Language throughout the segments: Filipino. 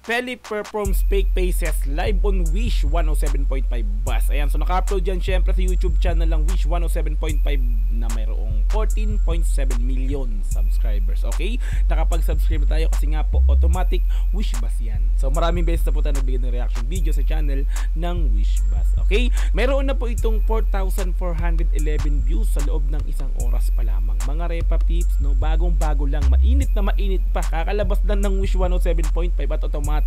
Feli performs Fake Faces live on Wish 107.5 Buzz. Ayan, so naka-upload yan syempre sa YouTube channel ng Wish 107.5 na mayroong 14.7 million subscribers. Okay? Nakapag-subscribe tayo kasi nga po automatic Wish Buzz yan. So maraming beses na po tayo nagbigay ng reaction video sa channel ng Wish Buzz. Okay? Mayroon na po itong 4,411 views sa loob ng isang oras pa lamang. Mga Repa Peeps, no? Bagong-bago lang. Mainit na mainit pa. Kakalabas lang ng Wish 107.5 at automatic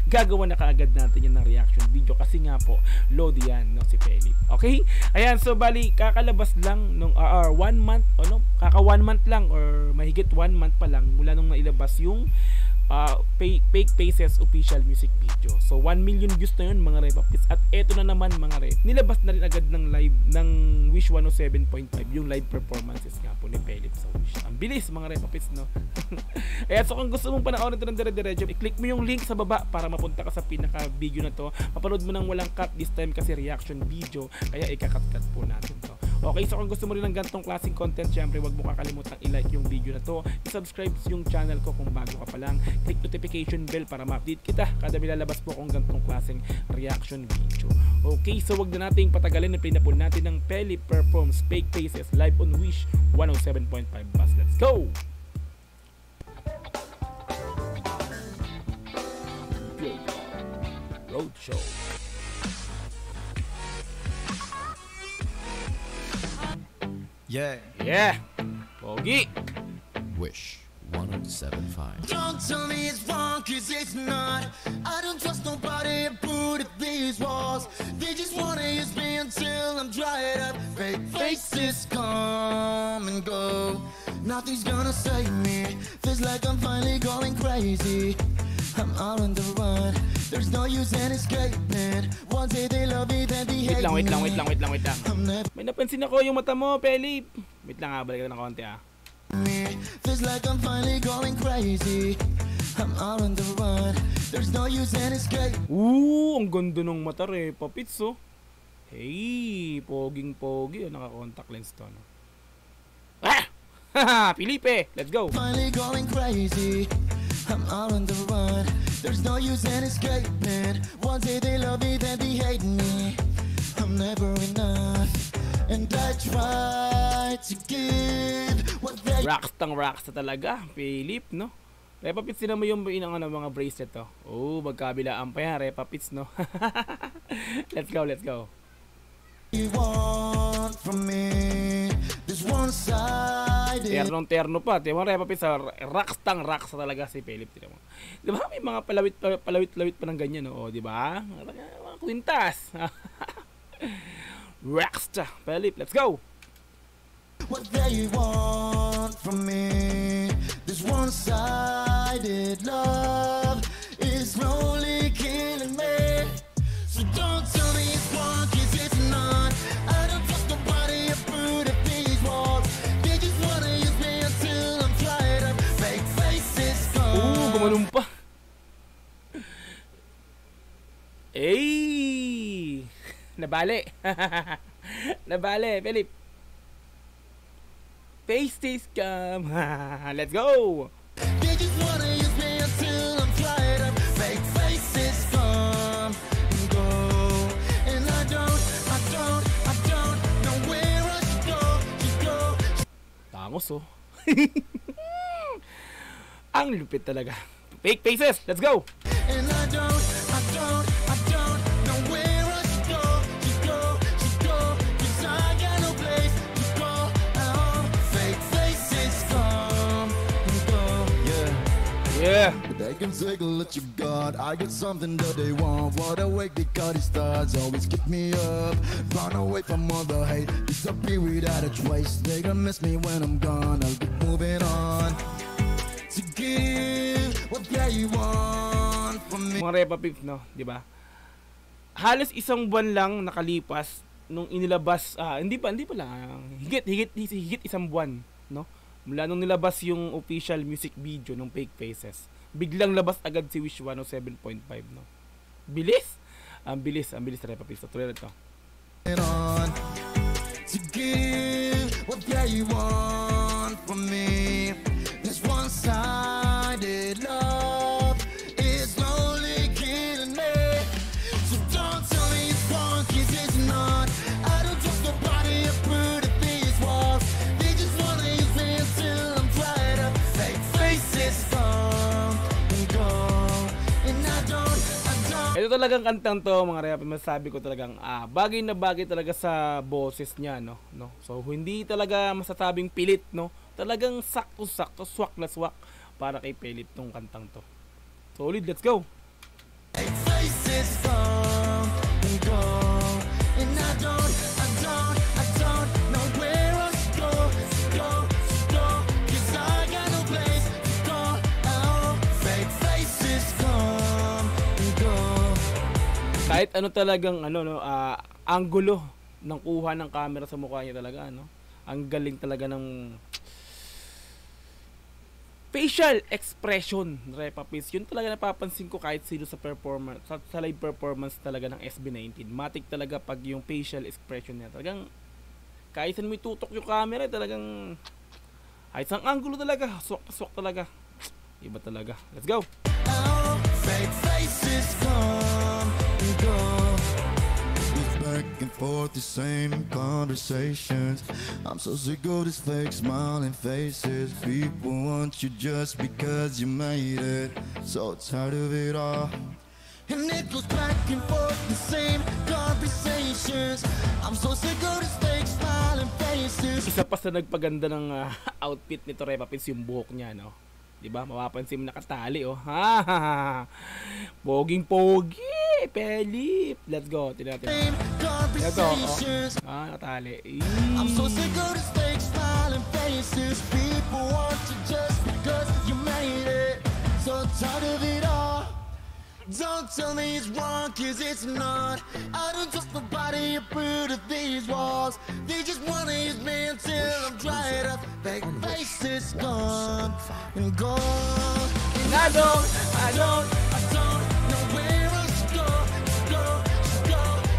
gagawa na kaagad natin yan ng reaction video kasi nga po load yan, no, si Feli. Okay? Ayan, so bali kakalabas lang nung 1 month o no, kaka 1 month lang or mahigit 1 month pa lang mula nung nailabas yung Fake Faces official music video. So 1 million views na yun mga Repa Peeps. At eto na naman mga Rep, nilabas na rin agad ng live ng Wish 107.5 yung live performances nga po ni Feli sa Wish. Ang bilis mga Repa Peeps, no? Ayan, so kung gusto mong panoorin ito ng dire-diretso, i-click mo yung link sa baba para mapunta ka sa pinaka video na to. Mapanood mo nang walang cut this time kasi reaction video, kaya ikakat-cut po natin to. Okay, so kung gusto mo rin ng ganitong klaseng content, syempre wag mo kakalimutan i-like yung video na to, i-subscribe yung channel ko kung bago ka pa lang, click notification bell para ma-update kita kada nilalabas po kung ganitong klaseng reaction video. Okay, so wag na nating patagalin, na-play na po natin ng Feli performs Fake Faces live on Wish 107.5 Buzz. Let's go! Roadshow. Yeah. Pogi. Wish 107.5. Don't tell me it's wrong, cause it's not. I don't trust nobody and put up these walls. They just wanna use me until I'm dried up. Fake faces come and go. Nothing's gonna save me. Feels like I'm finally going crazy. I'm out on the run. There's no use in escaping. One day they love me, then they hate me. Wait lang. May napansin ako yung mata mo, Feli. Wait lang balik na ng konti Feels like I'm finally going crazy. I'm out on the run. There's no use in escape. Ang ganda ng mata, Repa Peeps, oh. Hey, poging-pogi. Naka-contact lens to, no? Felipe, let's go. Finally going crazy. I'm out on the run. There's no use in escaping. One day they love me, then they hate me. I'm never enough, and I try to give what they... Rocksta talaga, Philip, no? Repa Peeps, sila mo yung mga bracelet to. Magkabilaan pa yan, Repa Peeps, no? Let's go. You want from me this one-sided. Terno pa. Tiyan mo, Repa Peeps, rocksta talaga si Philip. Tiyan mo. Di ba may mga palawit pa ng ganyan, no? Di ba? Mga kwintas. Rocksta, Philip, let's go. What they want from me, this one-sided love is slowly killing me. So don't tell me it's wrong, cause it's not. I don't trust nobody and put up these walls. They just wanna use me until I'm dried up. Fake faces come. Gumanun pa. Hey! Nabali, Philip. Faces come. Let's go. They just wanna use me until I'm dried up. Fake faces come and go, and I don't know where I should go. Tangos, oh. Ang lupit talaga. Fake Faces, let's go. And I don't know where I should go. Cause I got no place to go. Fake faces come and go. Yeah. They can take a look you got. I get something that they want. What a wake because it starts always keep me up. Run away from all the hate. Disappear without a trace. They gonna miss me when I'm gone. I'll keep moving on to give what they want from me. Mga Repa Peeps, no, di ba? Halos isang buwan lang nakalipas nung inilabas, hindi pa lang, higit isang buwan, no? Mula nung nilabas yung official music video ng Fake Faces, biglang labas agad si Wish 107.5, no? Bilis! Ang bilis Repa Peeps. Tuloy na ito. On to give what they want from me. This one-sided love is slowly Ito talagang kantang to, mga rep, masasabi ko talagang bagay na bagay talaga sa boses niya, no? So hindi talaga masasabing pilit, no? Talagang sakto-sakto, swak na swak para kay Philip tong kantang to. Solid, let's go. Faces come and go, and I don't know where else to go, 'cause I got no place to go. Oh, fake faces come and go. Kahit ano talagang anggulo ng kuha ng camera sa mukha niya talaga, no? Ang galing talaga ng facial expression, Repapis. Yun talaga napapansin ko kahit sino sa performance, sa live performance talaga ng SB19. Matik talaga pag yung facial expression niya. Talagang kahit saan mo itutok yung camera, talagang kahit saan angulo talaga, swak talaga. Iba talaga. Let's go. Oh, fake faces come and go. It's back and forth, the same conversations. I'm so sick of these fake smiling faces. People want you just because you made it. So tired of it all. And it goes back and forth, the same conversations. I'm so sick of these fake smiling faces. Isa pa sa nagpaganda ng outfit nito, Repapis, yung buhok niya, no? Diba? Mapapansin mo nakatali, oh. Poging-pogi, Philip. Let's go. Tignan natin. Let's go. Nakatali. I'm so sick of these fake smiling faces. People want you just because you made it. So tired of it all. Don't tell me it's wrong, 'cause it's not. I don't trust nobody up through these walls. They just wanna use me until I'm dried up. Fake faces come and go. And I don't know where else to go,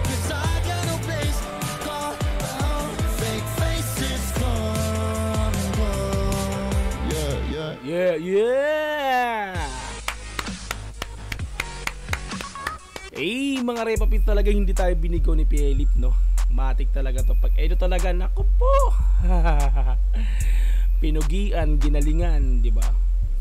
'cause I got no place to go. Oh, fake faces come and go. Yeah. Mga Repapis, talaga hindi tayo binigo ni Philip, no? Matik talaga to. Pag ito talaga, naku po. Pinugian, ginalingan, di ba?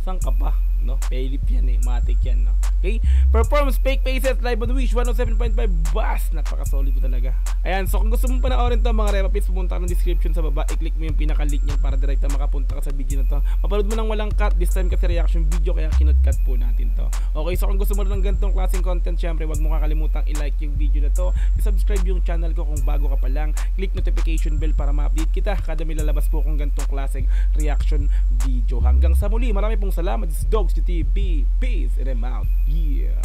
Saan ka pa, no? Philip yan eh, matik yan, no? Okay, performance fake faces live on Wish 107.5 bus. Napaka-solid ko talaga. Ayan, so kung gusto mong panoorin to, mga Repapis, pumunta ka ng description sa baba, i-click mo yung pinaka-link niyan para direkta makapunta ka sa video na to. Mapanood mo nang walang cut, this time kasi reaction video, kaya kinot-cut po natin to. Okay, so kung gusto mo rin ng ganitong klaseng content, syempre wag mo kakalimutang i-like yung video na to, i-subscribe yung channel ko kung bago ka pa lang, click notification bell para ma-update kita kada may lalabas po kung ganitong klaseng reaction video. Hanggang sa muli, marami pong salamat. This is Dogs TV. Peace and I'm out. Yeah.